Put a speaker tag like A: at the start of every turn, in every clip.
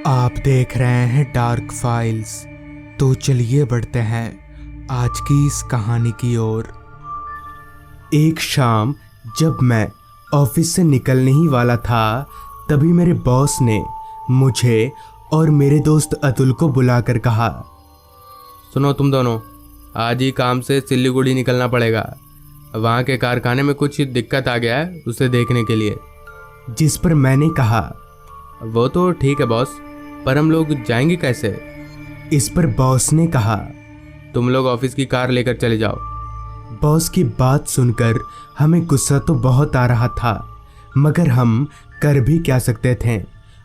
A: आप देख रहे हैं डार्क फाइल्स। तो चलिए बढ़ते हैं आज की इस कहानी की ओर। एक शाम जब मैं ऑफिस से निकलने ही वाला था, तभी मेरे बॉस ने मुझे और मेरे दोस्त अतुल को बुलाकर कहा,
B: सुनो तुम दोनों, आज ही काम से सिल्लीगुड़ी निकलना पड़ेगा। वहाँ के कारखाने में कुछ दिक्कत आ गया है, उसे देखने के लिए।
A: जिस पर मैंने कहा,
B: वो तो ठीक है बॉस, पर हम लोग जाएंगे कैसे?
A: इस पर बॉस ने कहा,
B: तुम लोग ऑफिस की कार लेकर चले जाओ।
A: बॉस की बात सुनकर हमें गुस्सा तो बहुत आ रहा था, मगर हम कर भी क्या सकते थे।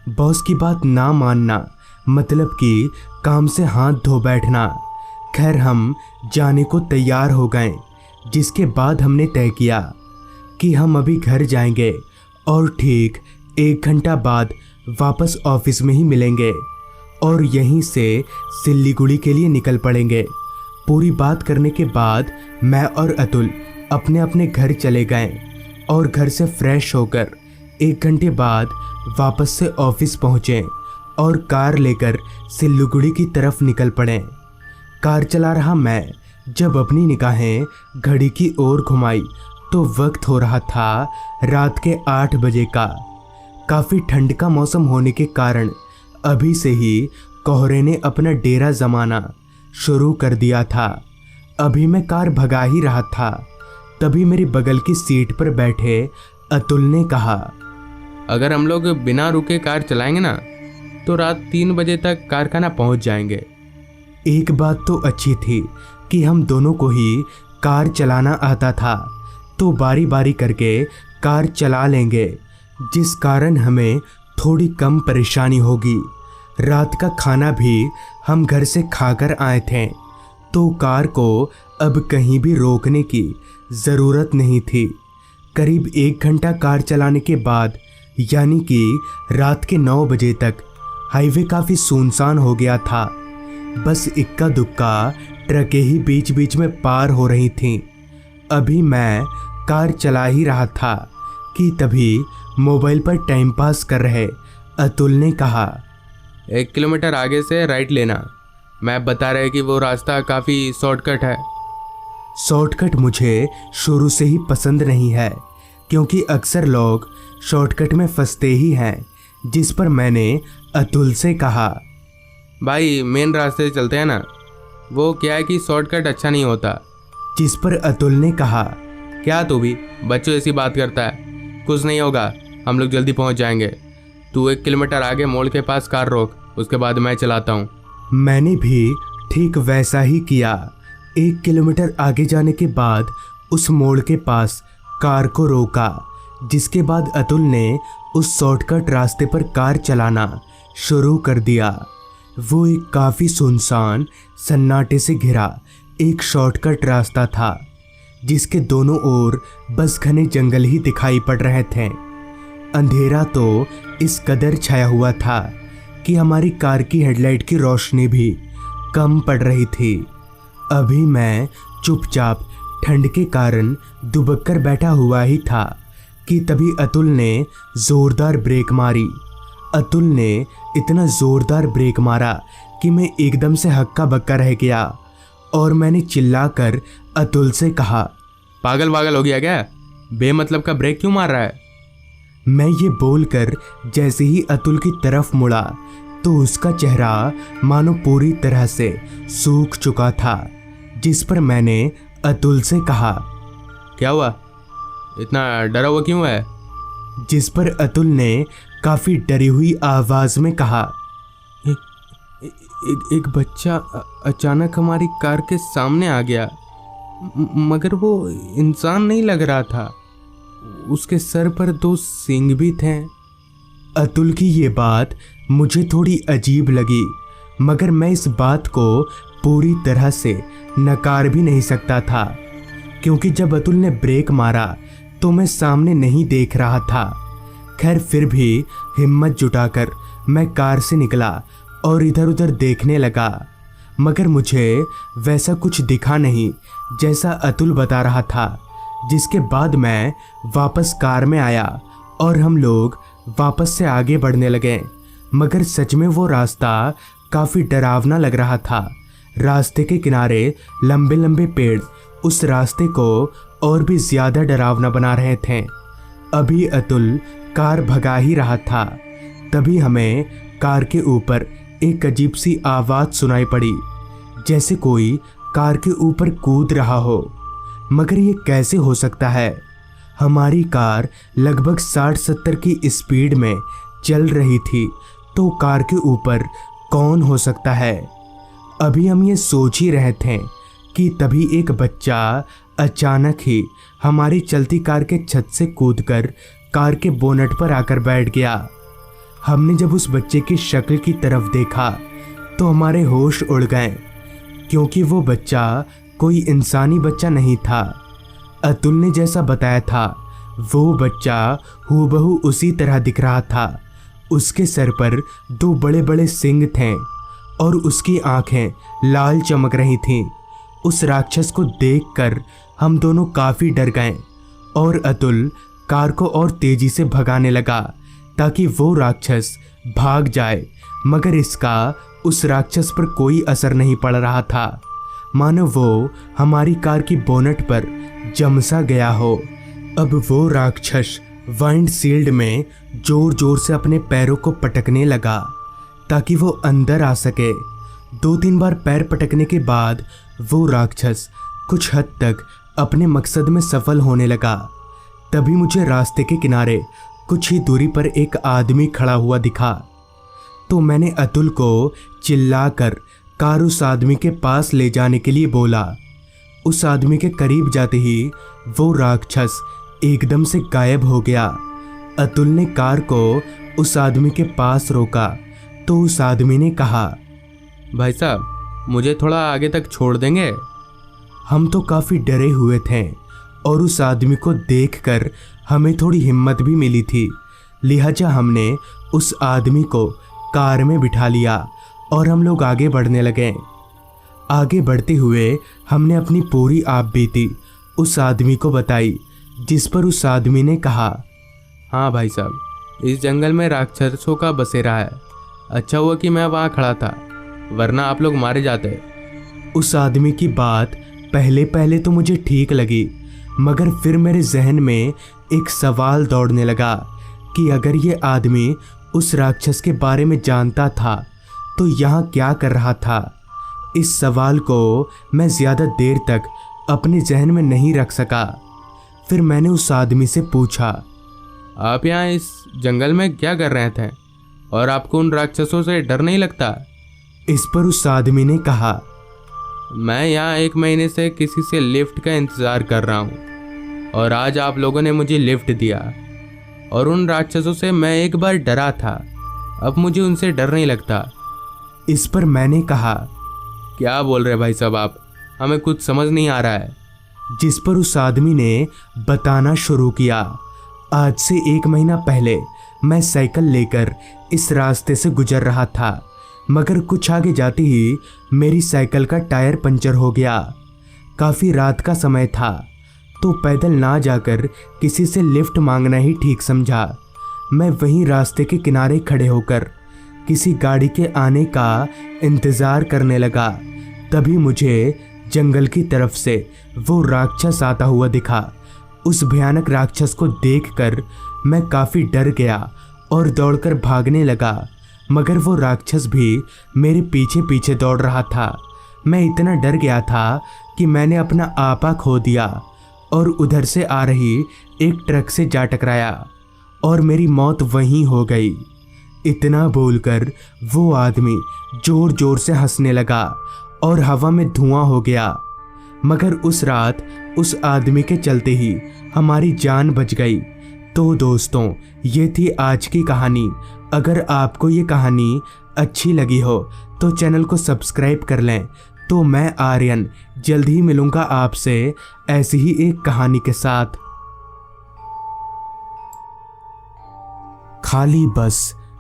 A: बॉस की बात ना मानना मतलब कि काम से हाथ धो बैठना। खैर हम जाने को तैयार हो गए, जिसके बाद हमने तय किया कि हम अभी घर जाएंगे और ठीक 1 घंटा बाद वापस ऑफिस में ही मिलेंगे और यहीं से सिल्लीगुड़ी के लिए निकल पड़ेंगे। पूरी बात करने के बाद मैं और अतुल अपने अपने घर चले गए और घर से फ्रेश होकर 1 घंटे बाद वापस से ऑफिस पहुँचे और कार लेकर सिल्लीगुड़ी की तरफ निकल पड़े। कार चला रहा मैं जब अपनी निगाहें घड़ी की ओर घुमाई तो वक्त हो रहा था रात के 8 बजे का। काफ़ी ठंड का मौसम होने के कारण अभी से ही कोहरे ने अपना डेरा जमाना शुरू कर दिया था। अभी मैं कार भगा ही रहा था, तभी मेरी बगल की सीट पर बैठे अतुल ने कहा,
B: अगर हम लोग बिना रुके कार चलाएंगे ना, तो रात 3 बजे तक कारखाना पहुँच जाएंगे।
A: एक बात तो अच्छी थी कि हम दोनों को ही कार चलाना आता था, तो बारी बारी करके कार चला लेंगे, जिस कारण हमें थोड़ी कम परेशानी होगी। रात का खाना भी हम घर से खाकर आए थे, तो कार को अब कहीं भी रोकने की ज़रूरत नहीं थी। करीब 1 घंटा कार चलाने के बाद, यानी कि रात के 9 बजे तक हाईवे काफ़ी सुनसान हो गया था। बस इक्का दुक्का ट्रकें ही बीच बीच में पार हो रही थीं। अभी मैं कार चला ही रहा था कि तभी मोबाइल पर टाइम पास कर रहे अतुल ने कहा,
B: 1 किलोमीटर आगे से राइट लेना। मैप बता रहे कि वो रास्ता काफ़ी शॉर्टकट है।
A: शॉर्टकट मुझे शुरू से ही पसंद नहीं है, क्योंकि अक्सर लोग शॉर्टकट में फंसते ही हैं। जिस पर मैंने अतुल से कहा,
B: भाई मेन रास्ते से चलते हैं ना, वो क्या है कि शॉर्टकट अच्छा नहीं होता।
A: जिस पर अतुल ने कहा,
B: क्या तू भी बच्चों ऐसी बात करता है? कुछ नहीं होगा, हम लोग जल्दी पहुंच जाएंगे। तू 1 किलोमीटर आगे मोड़ के पास कार रोक, उसके बाद मैं चलाता हूँ।
A: मैंने भी ठीक वैसा ही किया। 1 किलोमीटर आगे जाने के बाद उस मोड़ के पास कार को रोका, जिसके बाद अतुल ने उस शॉर्टकट रास्ते पर कार चलाना शुरू कर दिया। वो एक काफ़ी सुनसान सन्नाटे से घिरा एक शॉर्टकट रास्ता था, जिसके दोनों ओर बस घने जंगल ही दिखाई पड़ रहे थे। अंधेरा तो इस कदर छाया हुआ था कि हमारी कार की हेडलाइट की रोशनी भी कम पड़ रही थी। अभी मैं चुपचाप ठंड के कारण दुबक कर बैठा हुआ ही था कि तभी अतुल ने ज़ोरदार ब्रेक मारी। अतुल ने इतना ज़ोरदार ब्रेक मारा कि मैं एकदम से हक्का बक्का रह गया और मैंने चिल्लाकर अतुल से कहा,
B: पागल वागल हो गया क्या? बेमतलब का ब्रेक क्यों मार रहा है?
A: मैं ये बोलकर जैसे ही अतुल की तरफ मुड़ा तो उसका चेहरा मानो पूरी तरह से सूख चुका था। जिस पर मैंने अतुल से कहा,
B: क्या हुआ? इतना डरा हुआ क्यों है?
A: जिस पर अतुल ने काफ़ी डरी हुई आवाज़ में कहा,
B: एक बच्चा अचानक हमारी कार के सामने आ गया, मगर वो इंसान नहीं लग रहा था। उसके सर पर 2 सींग भी थे।
A: अतुल की ये बात मुझे थोड़ी अजीब लगी, मगर मैं इस बात को पूरी तरह से नकार भी नहीं सकता था, क्योंकि जब अतुल ने ब्रेक मारा तो मैं सामने नहीं देख रहा था। खैर फिर भी हिम्मत जुटाकर मैं कार से निकला और इधर उधर देखने लगा, मगर मुझे वैसा कुछ दिखा नहीं जैसा अतुल बता रहा था। जिसके बाद मैं वापस कार में आया और हम लोग वापस से आगे बढ़ने लगे। मगर सच में वो रास्ता काफ़ी डरावना लग रहा था। रास्ते के किनारे लंबे लंबे पेड़ उस रास्ते को और भी ज़्यादा डरावना बना रहे थे। अभी अतुल कार भगा ही रहा था, तभी हमें कार के ऊपर एक अजीब सी आवाज़ सुनाई पड़ी, जैसे कोई कार के ऊपर कूद रहा हो। मगर ये कैसे हो सकता है? हमारी कार लगभग 60-70 की स्पीड में चल रही थी, तो कार के ऊपर कौन हो सकता है? अभी हम ये सोच ही रहे थे कि तभी एक बच्चा अचानक ही हमारी चलती कार के छत से कूदकर कार के बोनट पर आकर बैठ गया। हमने जब उस बच्चे की शक्ल की तरफ देखा तो हमारे होश उड़ गए, क्योंकि वो बच्चा कोई इंसानी बच्चा नहीं था। अतुल ने जैसा बताया था वो बच्चा हूबहू उसी तरह दिख रहा था। उसके सर पर 2 बड़े बड़े सींग थे और उसकी आंखें लाल चमक रही थीं। उस राक्षस को देखकर हम दोनों काफ़ी डर गए और अतुल कार को और तेजी से भगाने लगा ताकि वो राक्षस भाग जाए। मगर इसका उस राक्षस पर कोई असर नहीं पड़ रहा था, मानो वो हमारी कार की बोनट पर जम सा गया हो। अब वो राक्षस वाइंडशील्ड में जोर जोर से अपने पैरों को पटकने लगा ताकि वो अंदर आ सके। 2-3 बार पैर पटकने के बाद वो राक्षस कुछ हद तक अपने मकसद में सफल होने लगा। तभी मुझे रास्ते के किनारे कुछ ही दूरी पर एक आदमी खड़ा हुआ दिखा, तो मैंने अतुल को चिल्लाकर कार उस आदमी के पास ले जाने के लिए बोला। उस आदमी के करीब जाते ही वो राक्षस एकदम से गायब हो गया। अतुल ने कार को उस आदमी के पास रोका तो उस आदमी ने कहा,
B: भाई साहब मुझे थोड़ा आगे तक छोड़ देंगे?
A: हम तो काफ़ी डरे हुए थे और उस आदमी को देखकर हमें थोड़ी हिम्मत भी मिली थी, लिहाजा हमने उस आदमी को कार में बिठा लिया और हम लोग आगे बढ़ने लगे। आगे बढ़ते हुए हमने अपनी पूरी आपबीती उस आदमी को बताई, जिस पर उस आदमी ने कहा,
B: हाँ भाई साहब, इस जंगल में राक्षसों का बसेरा है। अच्छा हुआ कि मैं वहाँ खड़ा था, वरना आप लोग मारे जाते।
A: उस आदमी की बात पहले पहले तो मुझे ठीक लगी, मगर फिर मेरे जहन में एक सवाल दौड़ने लगा कि अगर ये आदमी उस राक्षस के बारे में जानता था तो यहाँ क्या कर रहा था। इस सवाल को मैं ज़्यादा देर तक अपने जहन में नहीं रख सका। फिर मैंने उस आदमी से पूछा,
B: आप यहाँ इस जंगल में क्या कर रहे थे और आपको उन राक्षसों से डर नहीं लगता?
A: इस पर उस आदमी ने कहा,
B: मैं यहाँ 1 महीने से किसी से लिफ्ट का इंतज़ार कर रहा हूँ और आज आप लोगों ने मुझे लिफ्ट दिया, और उन राक्षसों से मैं एक बार डरा था, अब मुझे उनसे डर नहीं लगता।
A: इस पर मैंने कहा,
B: क्या बोल रहे भाई साहब आप, हमें कुछ समझ नहीं आ रहा है।
A: जिस पर उस आदमी ने बताना शुरू किया, आज से 1 महीना पहले मैं साइकिल लेकर इस रास्ते से गुजर रहा था, मगर कुछ आगे जाते ही मेरी साइकिल का टायर पंचर हो गया। काफ़ी रात का समय था, तो पैदल ना जाकर किसी से लिफ्ट मांगना ही ठीक समझा। मैं वहीं रास्ते के किनारे खड़े होकर किसी गाड़ी के आने का इंतज़ार करने लगा। तभी मुझे जंगल की तरफ से वो राक्षस आता हुआ दिखा। उस भयानक राक्षस को देखकर मैं काफ़ी डर गया और दौड़कर भागने लगा, मगर वो राक्षस भी मेरे पीछे पीछे दौड़ रहा था। मैं इतना डर गया था कि मैंने अपना आपा खो दिया और उधर से आ रही एक ट्रक से जा टकराया और मेरी मौत वहीं हो गई। इतना बोलकर वो आदमी जोर जोर से हंसने लगा और हवा में धुआं हो गया। मगर उस रात उस आदमी के चलते ही हमारी जान बच गई। तो दोस्तों, ये थी आज की कहानी। अगर आपको ये कहानी अच्छी लगी हो तो चैनल को सब्सक्राइब कर लें। तो मैं आर्यन जल्द ही मिलूंगा आपसे ऐसी ही एक कहानी के साथ। खाली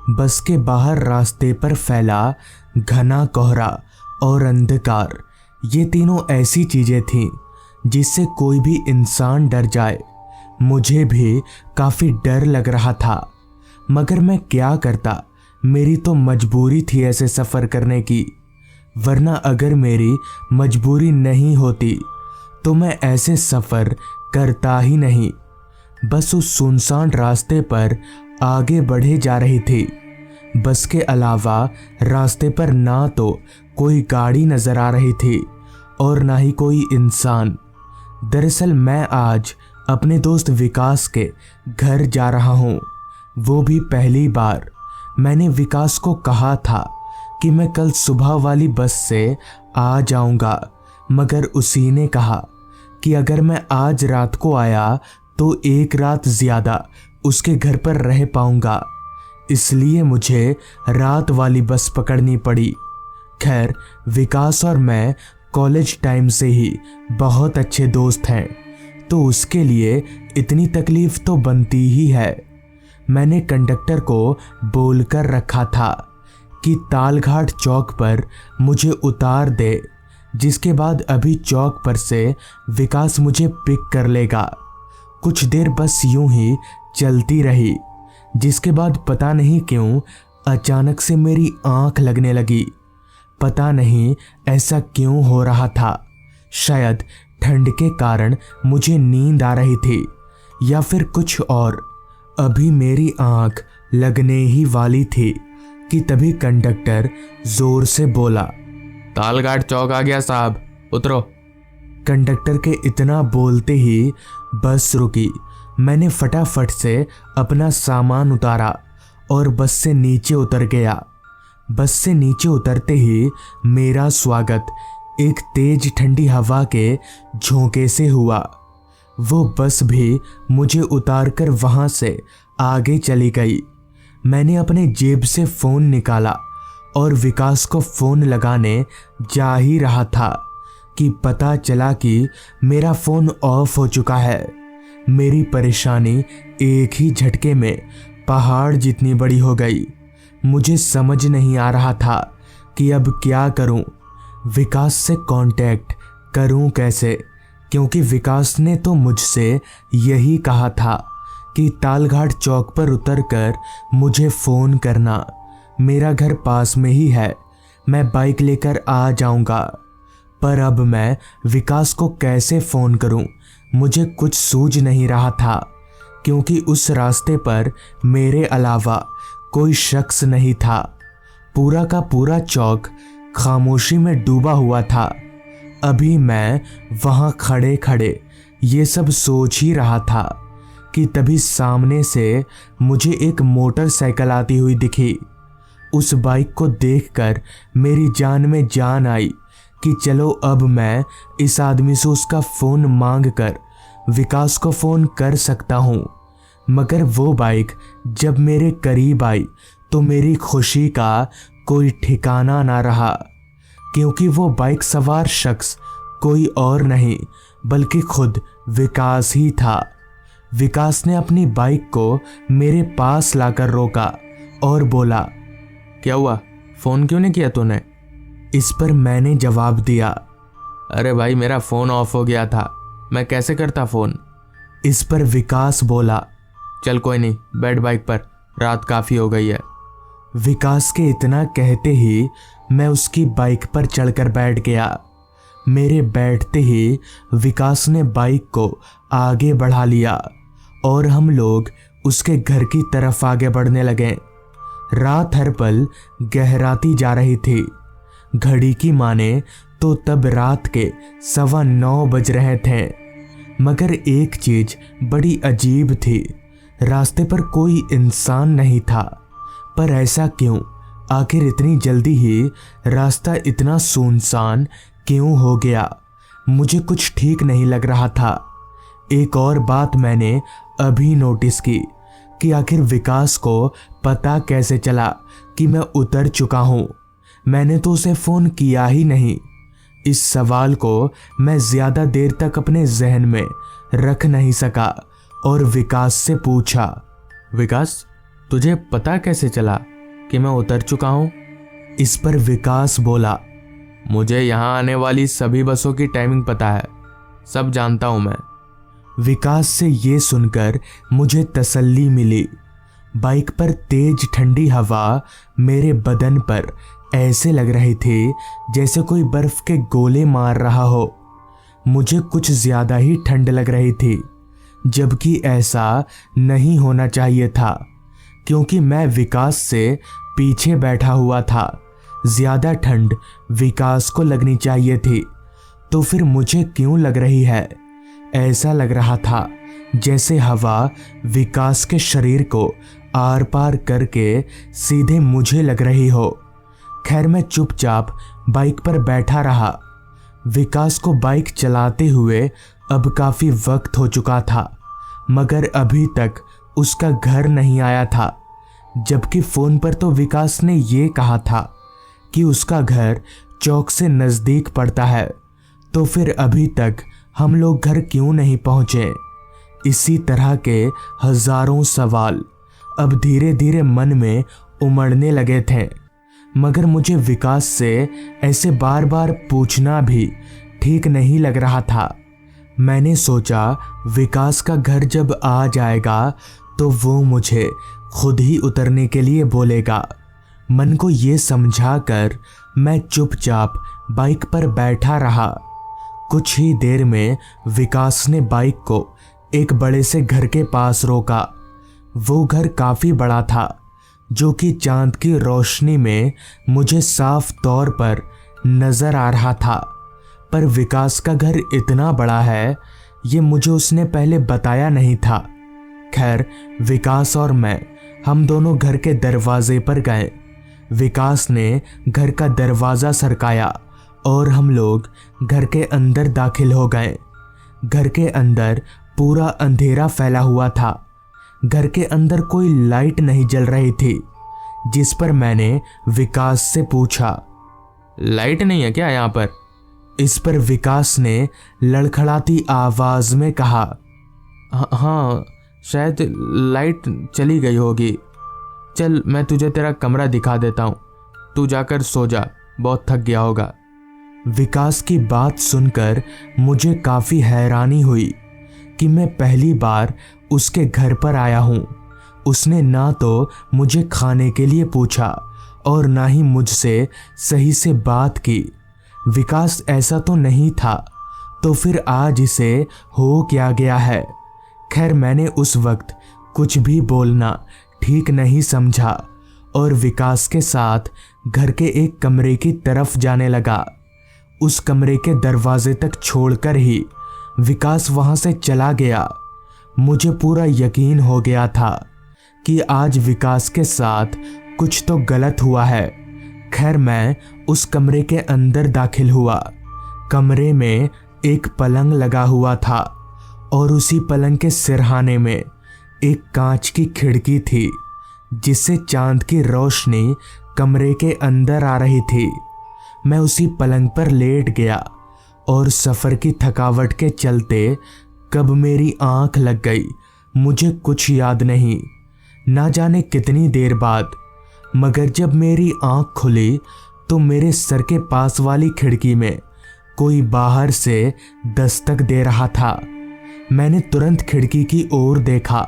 A: बस के बाहर रास्ते पर फैला घना कोहरा और अंधकार, ये तीनों ऐसी चीजें थीं जिससे कोई भी इंसान डर जाए। मुझे भी काफ़ी डर लग रहा था, मगर मैं क्या करता। मेरी तो मजबूरी थी ऐसे सफ़र करने की, वरना अगर मेरी मजबूरी नहीं होती तो मैं ऐसे सफ़र करता ही नहीं। बस उस सुनसान रास्ते पर आगे बढ़े जा रही थी। बस के अलावा रास्ते पर ना तो कोई गाड़ी नज़र आ रही थी और ना ही कोई इंसान। दरअसल मैं आज अपने दोस्त विकास के घर जा रहा हूँ, वो भी पहली बार। मैंने विकास को कहा था कि मैं कल सुबह वाली बस से आ जाऊँगा, मगर उसी ने कहा कि अगर मैं आज रात को आया तो एक रात ज़्यादा उसके घर पर रह पाऊँगा, इसलिए मुझे रात वाली बस पकड़नी पड़ी। खैर, विकास और मैं कॉलेज टाइम से ही बहुत अच्छे दोस्त हैं, तो उसके लिए इतनी तकलीफ़ तो बनती ही है। मैंने कंडक्टर को बोलकर रखा था कि तालघाट चौक पर मुझे उतार दे, जिसके बाद अभी चौक पर से विकास मुझे पिक कर लेगा। कुछ देर बस यूं ही चलती रही, जिसके बाद पता नहीं क्यों अचानक से मेरी आंख लगने लगी। पता नहीं ऐसा क्यों हो रहा था, शायद ठंड के कारण मुझे नींद आ रही थी या फिर कुछ और। अभी मेरी आंख लगने ही वाली थी कि तभी कंडक्टर जोर से बोला,
B: तालघाट चौक आ गया साहब, उतरो।
A: कंडक्टर के इतना बोलते ही बस रुकी। मैंने फटाफट से अपना सामान उतारा और बस से नीचे उतर गया। बस से नीचे उतरते ही मेरा स्वागत एक तेज ठंडी हवा के झोंके से हुआ। वो बस भी मुझे उतारकर वहां से आगे चली गई। मैंने अपने जेब से फ़ोन निकाला और विकास को फ़ोन लगाने जा ही रहा था कि पता चला कि मेरा फ़ोन ऑफ हो चुका है। मेरी परेशानी एक ही झटके में पहाड़ जितनी बड़ी हो गई। मुझे समझ नहीं आ रहा था कि अब क्या करूं, विकास से कांटेक्ट करूं कैसे, क्योंकि विकास ने तो मुझसे यही कहा था कि तालघाट चौक पर उतरकर मुझे फ़ोन करना। मेरा घर पास में ही है, मैं बाइक लेकर आ जाऊंगा। पर अब मैं विकास को कैसे फ़ोन करूं, मुझे कुछ सूझ नहीं रहा था, क्योंकि उस रास्ते पर मेरे अलावा कोई शख्स नहीं था। पूरा का पूरा चौक खामोशी में डूबा हुआ था। अभी मैं वहाँ खड़े खड़े ये सब सोच ही रहा था कि तभी सामने से मुझे एक मोटरसाइकिल आती हुई दिखी। उस बाइक को देखकर मेरी जान में जान आई कि चलो अब मैं इस आदमी से उसका फ़ोन मांग कर विकास को फ़ोन कर सकता हूँ। मगर वो बाइक जब मेरे करीब आई तो मेरी खुशी का कोई ठिकाना ना रहा, क्योंकि वो बाइक सवार शख्स कोई और नहीं बल्कि खुद विकास ही था। विकास ने अपनी बाइक को मेरे पास लाकर रोका और बोला,
B: क्या हुआ, फ़ोन क्यों नहीं किया तूने?
A: इस पर मैंने जवाब दिया,
B: अरे भाई मेरा फ़ोन ऑफ हो गया था, मैं कैसे करता फ़ोन।
A: इस पर विकास बोला,
B: चल कोई नहीं, बैठ बाइक पर, रात काफ़ी हो गई है।
A: विकास के इतना कहते ही मैं उसकी बाइक पर चढ़कर बैठ गया। मेरे बैठते ही विकास ने बाइक को आगे बढ़ा लिया और हम लोग उसके घर की तरफ आगे बढ़ने लगे। रात हर पल गहराती जा रही थी। घड़ी की माने तो तब रात के 9:15 बज रहे थे। मगर एक चीज बड़ी अजीब थी, रास्ते पर कोई इंसान नहीं था। पर ऐसा क्यों? आखिर इतनी जल्दी ही रास्ता इतना सुनसान क्यों हो गया? मुझे कुछ ठीक नहीं लग रहा था। एक और बात मैंने अभी नोटिस की कि आखिर विकास को पता कैसे चला कि मैं उतर चुका हूँ। मैंने तो उसे फ़ोन किया ही नहीं। इस सवाल को मैं ज़्यादा देर तक अपने जहन में रख नहीं सका और विकास से पूछा,
B: विकास तुझे पता कैसे चला कि मैं उतर चुका हूँ?
A: इस पर विकास बोला,
B: मुझे यहाँ आने वाली सभी बसों की टाइमिंग पता है, सब जानता हूँ मैं।
A: विकास से ये सुनकर मुझे तसल्ली मिली। बाइक पर तेज ठंडी हवा मेरे बदन पर ऐसे लग रही थी जैसे कोई बर्फ के गोले मार रहा हो। मुझे कुछ ज्यादा ही ठंड लग रही थी, जबकि ऐसा नहीं होना चाहिए था क्योंकि मैं विकास से पीछे बैठा हुआ था। ज्यादा ठंड विकास को लगनी चाहिए थी, तो फिर मुझे क्यों लग रही है? ऐसा लग रहा था जैसे हवा विकास के शरीर को आर पार करके सीधे मुझे लग रही हो। खैर, मैं चुपचाप बाइक पर बैठा रहा। विकास को बाइक चलाते हुए अब काफी वक्त हो चुका था, मगर अभी तक उसका घर नहीं आया था, जबकि फोन पर तो विकास ने ये कहा था कि उसका घर चौक से नजदीक पड़ता है। तो फिर अभी तक हम लोग घर क्यों नहीं पहुंचे? इसी तरह के हजारों सवाल अब धीरे धीरे मन में उमड़ने लगे थे, मगर मुझे विकास से ऐसे बार बार पूछना भी ठीक नहीं लग रहा था। मैंने सोचा विकास का घर जब आ जाएगा तो वो मुझे खुद ही उतरने के लिए बोलेगा। मन को ये समझाकर मैं चुपचाप बाइक पर बैठा रहा। कुछ ही देर में विकास ने बाइक को एक बड़े से घर के पास रोका। वो घर काफी बड़ा था, जो कि चांद की रोशनी में मुझे साफ तौर पर नजर आ रहा था। पर विकास का घर इतना बड़ा है, ये मुझे उसने पहले बताया नहीं था। खैर, विकास और मैं हम दोनों घर के दरवाजे पर गए। विकास ने घर का दरवाज़ा सरकाया और हम लोग घर के अंदर दाखिल हो गए। घर के अंदर पूरा अंधेरा फैला हुआ था। घर के अंदर कोई लाइट नहीं जल रही थी, जिस पर मैंने विकास से पूछा,
B: लाइट नहीं है क्या यहाँ पर?
A: इस पर विकास ने लड़खड़ाती आवाज में कहा,
B: हाँ, शायद लाइट चली गई होगी। चल, मैं तुझे तेरा कमरा दिखा देता हूँ, तू जाकर सो जा, बहुत थक गया होगा।
A: विकास की बात सुनकर मुझे काफ़ी हैरानी हुई कि मैं पहली बार उसके घर पर आया हूँ। उसने ना तो मुझे खाने के लिए पूछा और ना ही मुझसे सही से बात की। विकास ऐसा तो नहीं था, तो फिर आज इसे हो क्या गया है? खैर, मैंने उस वक्त कुछ भी बोलना ठीक नहीं समझा और विकास के साथ घर के एक कमरे की तरफ जाने लगा। उस कमरे के दरवाजे तक छोड़कर ही विकास वहां से चला गया। मुझे पूरा यकीन हो गया था कि आज विकास के साथ कुछ तो गलत हुआ है। खैर, मैं उस कमरे के अंदर दाखिल हुआ। कमरे में एक पलंग लगा हुआ था और उसी पलंग के सिरहाने में एक कांच की खिड़की थी, जिससे चांद की रोशनी कमरे के अंदर आ रही थी। मैं उसी पलंग पर लेट गया और सफ़र की थकावट के चलते कब मेरी आंख लग गई मुझे कुछ याद नहीं। ना जाने कितनी देर बाद, मगर जब मेरी आंख खुली तो मेरे सर के पास वाली खिड़की में कोई बाहर से दस्तक दे रहा था। मैंने तुरंत खिड़की की ओर देखा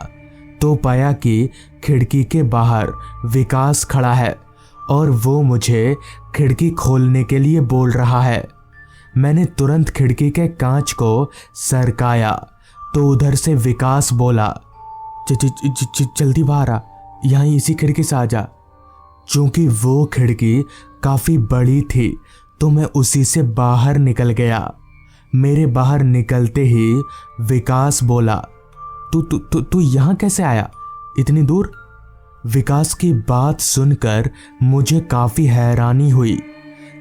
A: तो पाया कि खिड़की के बाहर विकास खड़ा है और वो मुझे खिड़की खोलने के लिए बोल रहा है। मैंने तुरंत खिड़की के कांच को सरकाया तो उधर से विकास बोला, जल्दी बाहर आ, यहाँ इसी खिड़की से आ जा। चूंकि वो खिड़की काफ़ी बड़ी थी तो मैं उसी से बाहर निकल गया। मेरे बाहर निकलते ही विकास बोला, तू यहाँ कैसे आया इतनी दूर? विकास की बात सुनकर मुझे काफ़ी हैरानी हुई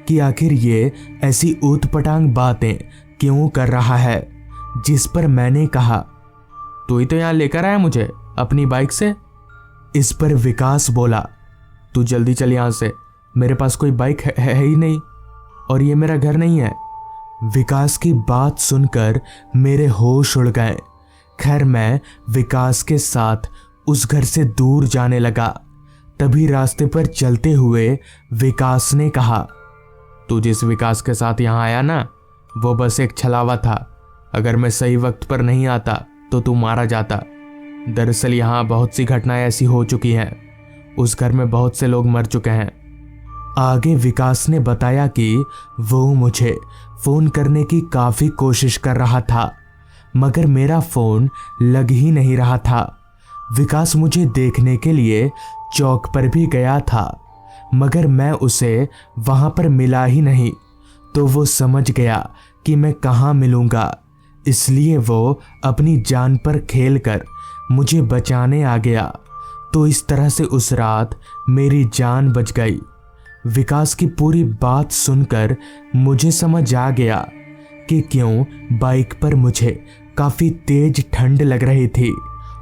A: कि आखिर ये ऐसी ऊटपटांग बातें क्यों कर रहा है। जिस पर मैंने कहा,
B: तू ही तो यहाँ लेकर आया मुझे अपनी बाइक से।
A: इस पर विकास बोला,
B: तू जल्दी चल यहाँ से, मेरे पास कोई बाइक है ही नहीं और ये मेरा घर नहीं है।
A: विकास की बात सुनकर मेरे होश उड़ गए। खैर, मैं विकास के साथ उस घर से दूर जाने लगा। तभी रास्ते पर चलते हुए विकास ने कहा,
B: तू जिस विकास के साथ यहाँ आया ना, वो बस एक छलावा था। अगर मैं सही वक्त पर नहीं आता तो तू मारा जाता। दरअसल यहाँ बहुत सी घटनाएं ऐसी हो चुकी हैं, उस घर में बहुत से लोग मर चुके हैं।
A: आगे विकास ने बताया कि वो मुझे फ़ोन करने की काफ़ी कोशिश कर रहा था, मगर मेरा फ़ोन लग ही नहीं रहा था। विकास मुझे देखने के लिए चौक पर भी गया था, मगर मैं उसे वहाँ पर मिला ही नहीं। तो वो समझ गया कि मैं कहाँ मिलूँगा, इसलिए वो अपनी जान पर खेलकर मुझे बचाने आ गया। तो इस तरह से उस रात मेरी जान बच गई। विकास की पूरी बात सुनकर मुझे समझ आ गया कि क्यों बाइक पर मुझे काफ़ी तेज ठंड लग रही थी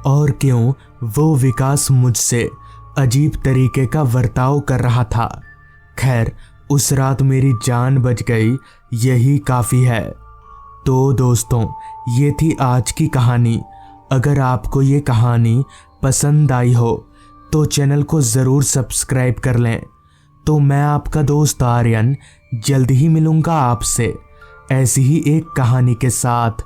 A: और क्यों वो विकास मुझसे अजीब तरीके का बर्ताव कर रहा था। खैर, उस रात मेरी जान बच गई, यही काफ़ी है। तो दोस्तों, ये थी आज की कहानी। अगर आपको ये कहानी पसंद आई हो तो चैनल को ज़रूर सब्सक्राइब कर लें। तो मैं आपका दोस्त आर्यन जल्द ही मिलूँगा आपसे ऐसी ही एक कहानी के साथ।